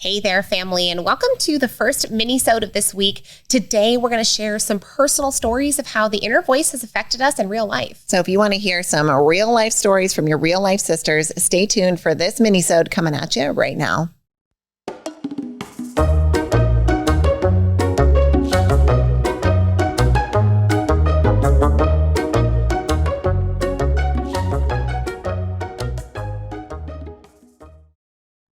Hey there, family, and welcome to the first minisode of this week. Today, we're going to share some personal stories of how the inner voice has affected us in real life. So if you want to hear some real life stories from your real life sisters, stay tuned for this minisode coming at you right now.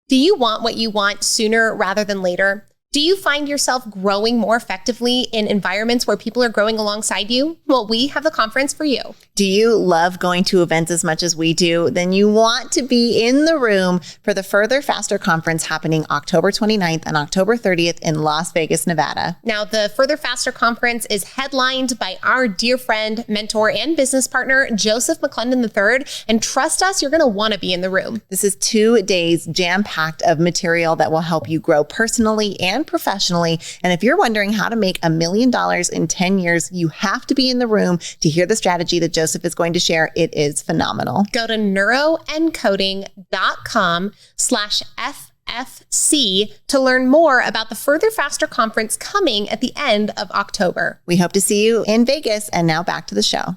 Do you want what you want sooner rather than later? Do you find yourself growing more effectively in environments where people are growing alongside you? Well, we have the conference for you. Do you love going to events as much as we do? Then you want to be in the room for the Further Faster conference happening October 29th and October 30th in Las Vegas, Nevada. Now, the Further Faster conference is headlined by our dear friend, mentor, and business partner, Joseph McClendon III. And trust us, you're going to want to be in the room. This is 2 days jam-packed of material that will help you grow personally and professionally. And if you're wondering how to make $1 million in 10 years, you have to be in the room to hear the strategy that Joseph is going to share. It is phenomenal. Go to neuroencoding.com/FFC to learn more about the Further Faster conference coming at the end of October. We hope to see you in Vegas. And now back to the show.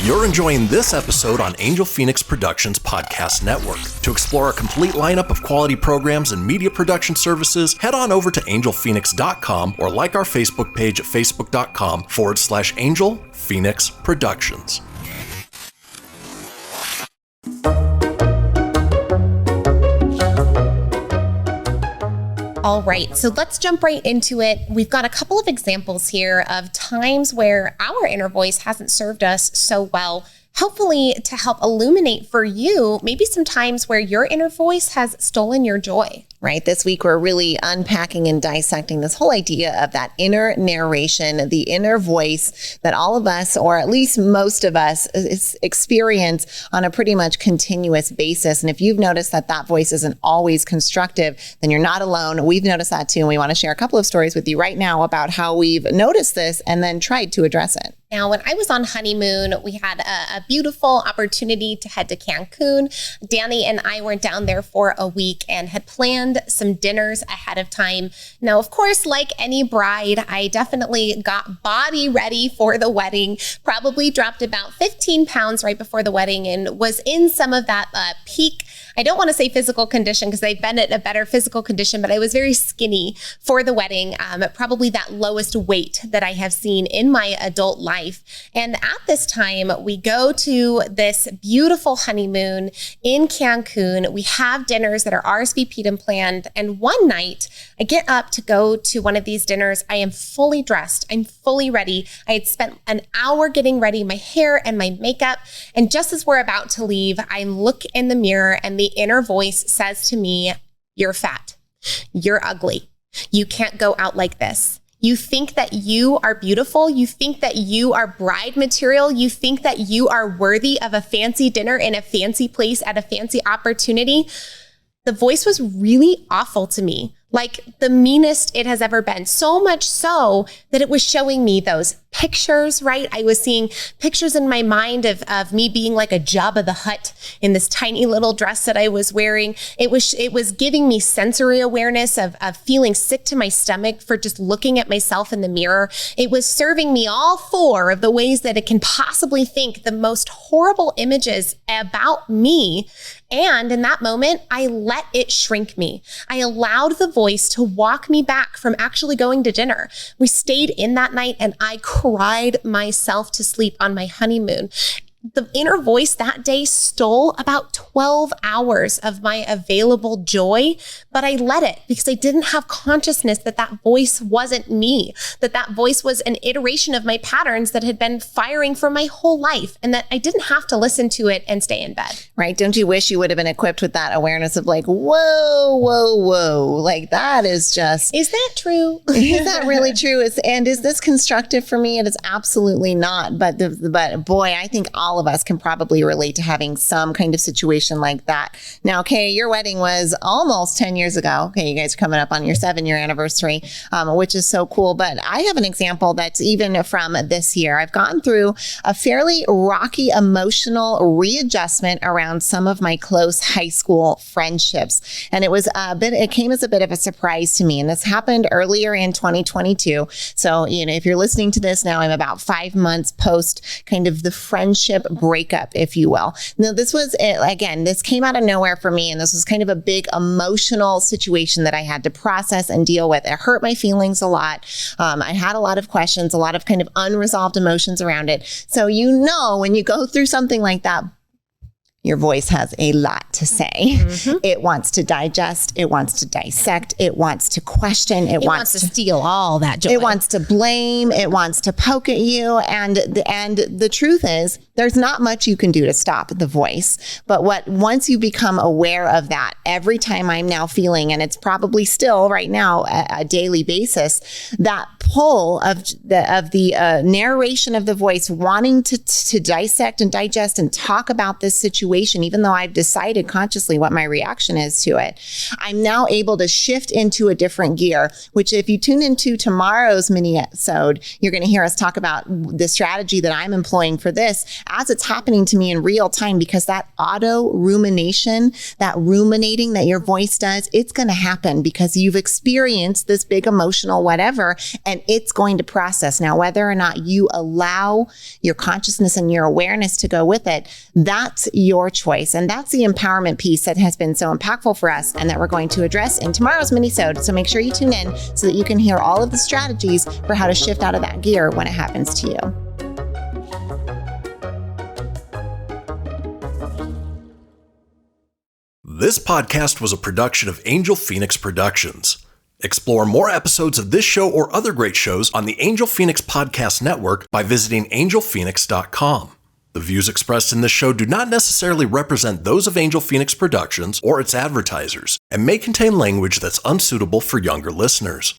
You're enjoying this episode on Angel Phoenix Productions Podcast Network. To explore a complete lineup of quality programs and media production services, head on over to angelphoenix.com or like our Facebook page at facebook.com/Angel Phoenix Productions. All right, so let's jump right into it. We've got a couple of examples here of times where our inner voice hasn't served us so well. Hopefully to help illuminate for you, maybe some times where your inner voice has stolen your joy. Right. This week, we're really unpacking and dissecting this whole idea of that inner narration, the inner voice that all of us, or at least most of us, experience on a pretty much continuous basis. And if you've noticed that that voice isn't always constructive, then you're not alone. We've noticed that too. And we want to share a couple of stories with you right now about how we've noticed this and then tried to address it. Now, when I was on honeymoon, we had a beautiful opportunity to head to Cancun. Danny and I were down there for a week and had planned some dinners ahead of time. Now, of course, like any bride, I definitely got body ready for the wedding, probably dropped about 15 pounds right before the wedding and was in some of that peak, I don't want to say physical condition because I've been at a better physical condition, but I was very skinny for the wedding, probably that lowest weight that I have seen in my adult life. And at this time, we go to this beautiful honeymoon in Cancun. We have dinners that are RSVP'd and planned. And one night, I get up to go to one of these dinners. I am fully dressed. I'm fully ready. I had spent an hour getting ready, my hair and my makeup. And just as we're about to leave, I look in the mirror and the inner voice says to me, "You're fat. You're ugly. You can't go out like this. You think that you are beautiful. You think that you are bride material. You think that you are worthy of a fancy dinner in a fancy place at a fancy opportunity." The voice was really awful to me, like the meanest it has ever been. So much so that it was showing me those pictures, right? I was seeing pictures in my mind of me being like a Jabba the Hutt in this tiny little dress that I was wearing. It was giving me sensory awareness of feeling sick to my stomach for just looking at myself in the mirror. It was serving me all 4 of the ways that it can possibly think the most horrible images about me. And in that moment, I let it shrink me. I allowed the voice to walk me back from actually going to dinner. We stayed in that night and I cried myself to sleep on my honeymoon. The inner voice that day stole about 12 hours of my available joy, but I let it because I didn't have consciousness that that voice wasn't me, that that voice was an iteration of my patterns that had been firing for my whole life and that I didn't have to listen to it and stay in bed. Right? Don't you wish you would have been equipped with that awareness of like, whoa, whoa, whoa. Like that is just... Is that true? Is that really true? And is this constructive for me? It is absolutely not. But boy, I think all all of us can probably relate to having some kind of situation like that. Now, Kay, your wedding was almost 10 years ago. Okay, you guys are coming up on your 7-year anniversary, which is so cool. But I have an example that's even from this year. I've gone through a fairly rocky emotional readjustment around some of my close high school friendships. And it came as a bit of a surprise to me. And this happened earlier in 2022. So, if you're listening to this now, I'm about 5 months post kind of the friendship breakup, if you will. Now, this came out of nowhere for me. And this was kind of a big emotional situation that I had to process and deal with. It hurt my feelings a lot. I had a lot of questions, a lot of kind of unresolved emotions around it. So, when you go through something like that, your voice has a lot to say. Mm-hmm. It wants to digest. It wants to dissect. It wants to question. It wants to steal all that joy. It wants to blame. It wants to poke at you. And the truth is, there's not much you can do to stop the voice. But once you become aware of that, every time I'm now feeling, and it's probably still right now a daily basis, that pull of the narration of the voice wanting to dissect and digest and talk about this situation, even though I've decided consciously what my reaction is to it, I'm now able to shift into a different gear, which if you tune into tomorrow's minisode, you're going to hear us talk about the strategy that I'm employing for this as it's happening to me in real time, because that auto rumination, that ruminating that your voice does, it's going to happen because you've experienced this big emotional whatever, and it's going to process. Now, whether or not you allow your consciousness and your awareness to go with it, that's your choice. And that's the empowerment piece that has been so impactful for us and that we're going to address in tomorrow's minisode. So make sure you tune in so that you can hear all of the strategies for how to shift out of that gear when it happens to you. This podcast was a production of Angel Phoenix Productions. Explore more episodes of this show or other great shows on the Angel Phoenix Podcast Network by visiting angelphoenix.com. The views expressed in this show do not necessarily represent those of Angel Phoenix Productions or its advertisers and may contain language that's unsuitable for younger listeners.